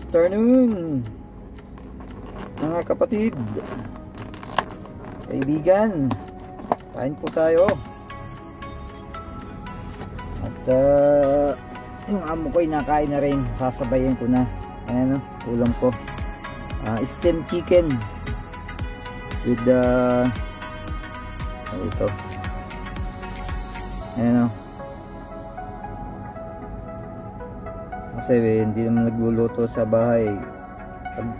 afternoon mga kapatid, kaibigan, kain po tayo. At yung amo ko ay nakain na rin, sasabayin ko na. Ayan o, ulam ko, steamed chicken with ito, ayan o. Kasi hindi naman nagluluto sa bahay.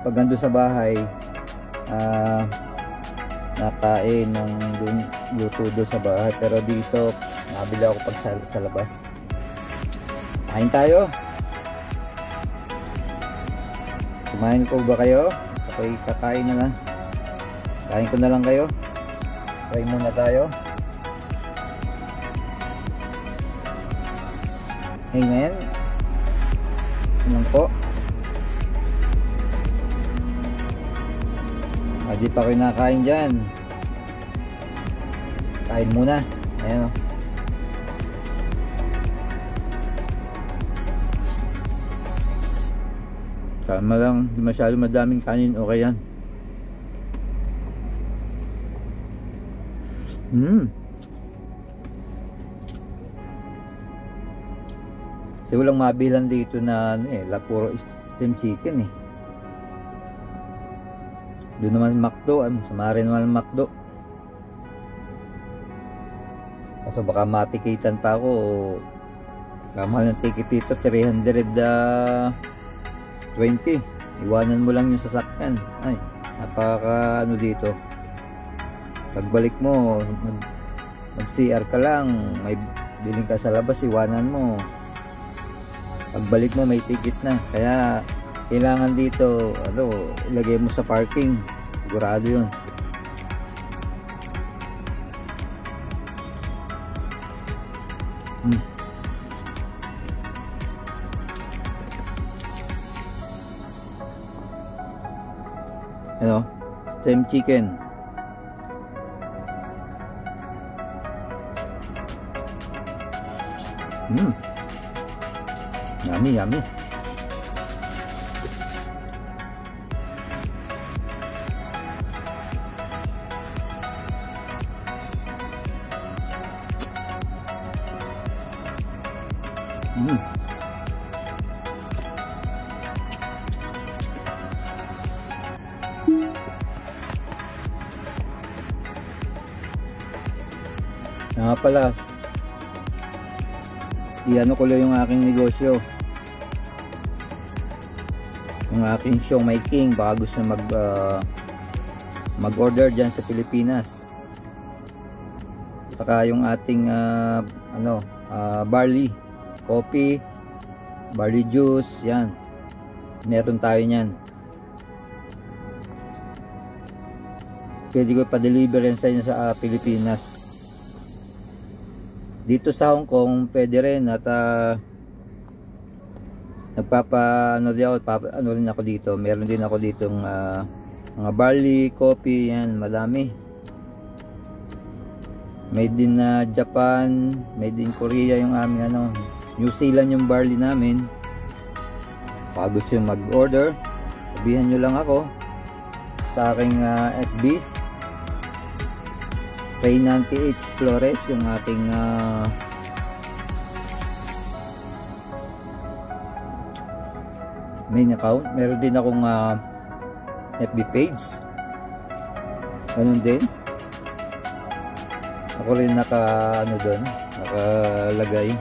Pag nandun sa bahay, nakain ng luto doon sa bahay. Pero dito, nakabila ako pag sa labas. Kain tayo. Kumain po ba kayo? Ako'y kakain na lang. Kain ko na lang kayo. Try muna tayo. Amen. Ayan po. Hindi pa kayo nakain dyan. Kain muna. Ayan o. Sama lang, hindi masyado madaming kanin. Okay yan. Kasi walang mabilan dito na puro steamed chicken eh. Doon naman McDo, sumari naman McDo. Kaso baka matikitan pa ako. Kamahal ng ticket dito, 320. Iwanan mo lang yung sasakyan. Ay, napaka dito. Pagbalik mo, mag CR ka lang, may biling ka sa labas, iwanan mo. Pagbalik mo may ticket na. Kaya kailangan dito ilagay mo sa parking, sigurado yun. Steamed chicken. Yummy, yummy. Pala, iano ko lang yung aking negosyo, yung aking show making. Baka gusto mag-order dyan sa Pilipinas. Saka yung ating barley coffee, barley juice, yan, meron tayo nyan. Pwede ko pa-deliver yan sa inyo sa Pilipinas. Dito sa Hong Kong pwede rin. At rin ako dito. Meron din ako dito mga barley, coffee, yan, madami. Made in Japan, made in Korea yung aming New Zealand yung barley namin. Pag gusto yung mag-order, sabihan nyo lang ako sa aking FB Ray98 Flores, yung aking main account. Meron din akong FB page, ganun din. Ako rin doon nakalagay.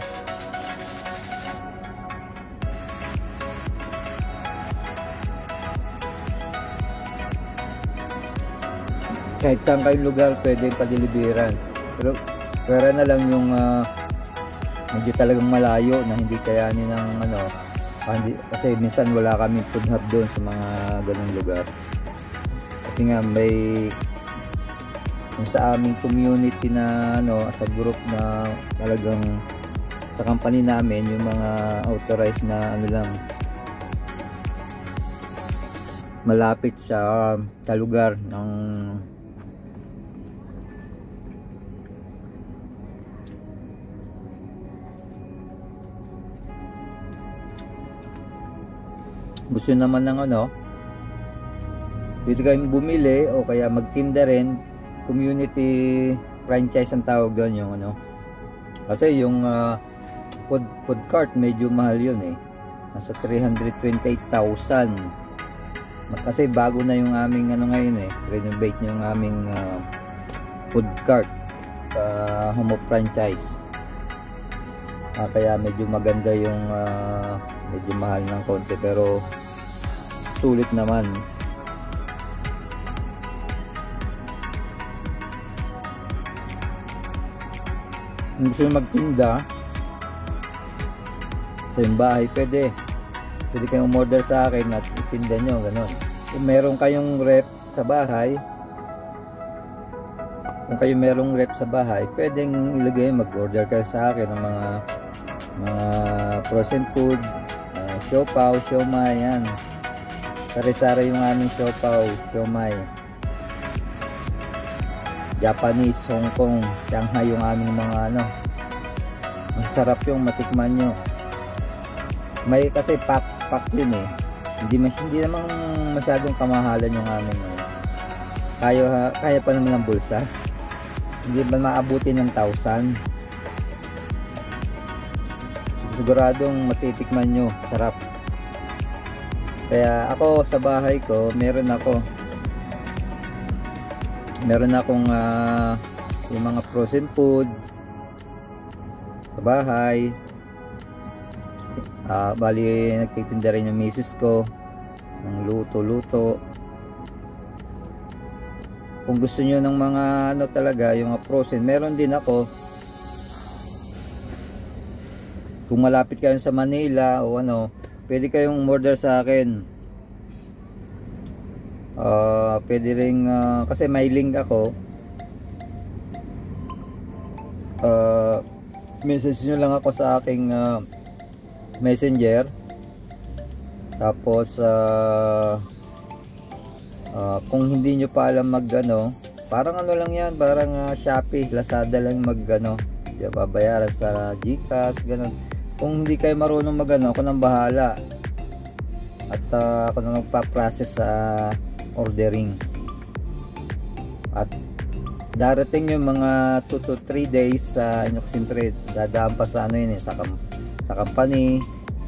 Kahit saan kayong lugar pwede pa-deliveran. Pero pwera na lang yung medyo talagang malayo na hindi kayanin ng kasi minsan wala kaming food hub doon sa mga ganung lugar. Kasi nga may yung sa aming community na sa group na talagang sa company namin, yung mga authorized na lang malapit sa lugar ng gusto naman ng ano, pwede kayong bumili o kaya magtinda rin. Community franchise ang tawag doon, yung ano. Kasi yung food cart medyo mahal yun eh. Nasa 328,000. Kasi bago na yung aming ano ngayon eh. Renovate yung aming food cart sa Homo franchise. Kaya medyo maganda yung medyo mahal ng konti pero sulit naman. Kung gusto nyo magtinda sa yung bahay, pwede kayong umorder sa akin at itinda nyo, ganon. Kung meron kayong rep sa bahay, pwedeng ilagay, mag-order kayo sa akin ng mga frozen food, siopaw, siomay, yan. Sari-sari yung aming siopaw, siomay. Japanese, Hong Kong, Shanghai yung aming mga ano. Masarap yung matikman nyo. May kasi pack yun eh. Hindi namang masyadong kamahalan yung aming kaya pa naman ng bulsa. Hindi ba maabuti ng 1,000? Siguradong matitikman nyo. Sarap. Kaya ako sa bahay ko, meron akong yung mga frozen food sa bahay. Bali nagtitinda rin yung misis ko ng luto. Kung gusto nyo ng mga ano talaga, yung mga frozen, meron din ako. Kung malapit kayo sa Manila o ano, pwede kayong order sa akin. Pwede rin kasi may link ako. Message nyo lang ako sa aking messenger. Tapos kung hindi nyo pa alam mag ano, parang ano lang yan, parang Shopee, Lazada lang mag ano, babayaran sa GCash, ganun. Kung hindi kayo marunong mag ano, ako nang bahala. At ako nang magpa-process sa ordering. At darating yung mga 2 to 3 days sa inyo, siyempre dadaan pa sa ano yun eh, sa company.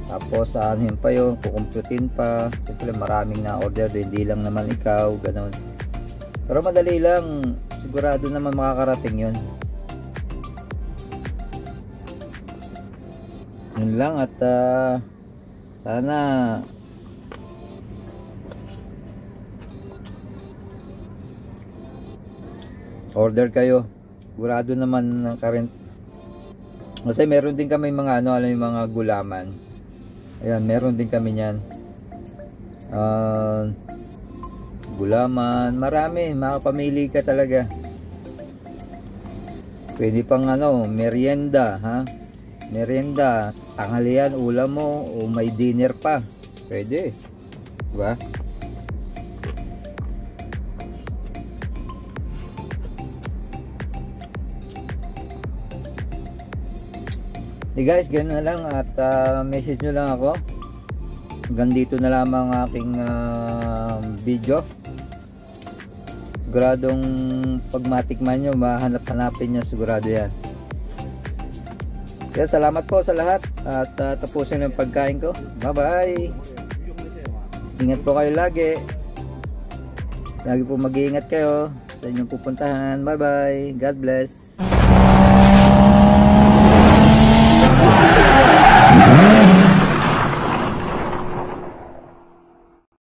Tapos ano yun pa yun, kukumputin pa. Siyempre maraming na order, hindi lang naman ikaw, gano'n. Pero madali lang, sigurado naman makakarating yun. Yun lang. At sana order kayo. Sigurado naman ng current. Kasi meron din kami mga ano, yung mga gulaman. Ayan, meron din kami niyan. Gulaman, marami, makapamili ka talaga. Pwede pang ano, merienda, ha? Merienda, tanghalian, ulam mo, o may dinner pa. Pwede. Diba? Hey guys, ganoon na lang. At message nyo lang ako. Hanggang dito na lamang aking video. Siguradong pag matikman nyo, mahanap-hanapin nyo, sigurado yan. Kaya salamat po sa lahat. At tapusin yung pagkain ko. Bye bye. Ingat po kayo lagi. Lagi po mag-iingat kayo sa inyong pupuntahan. Bye bye. God bless.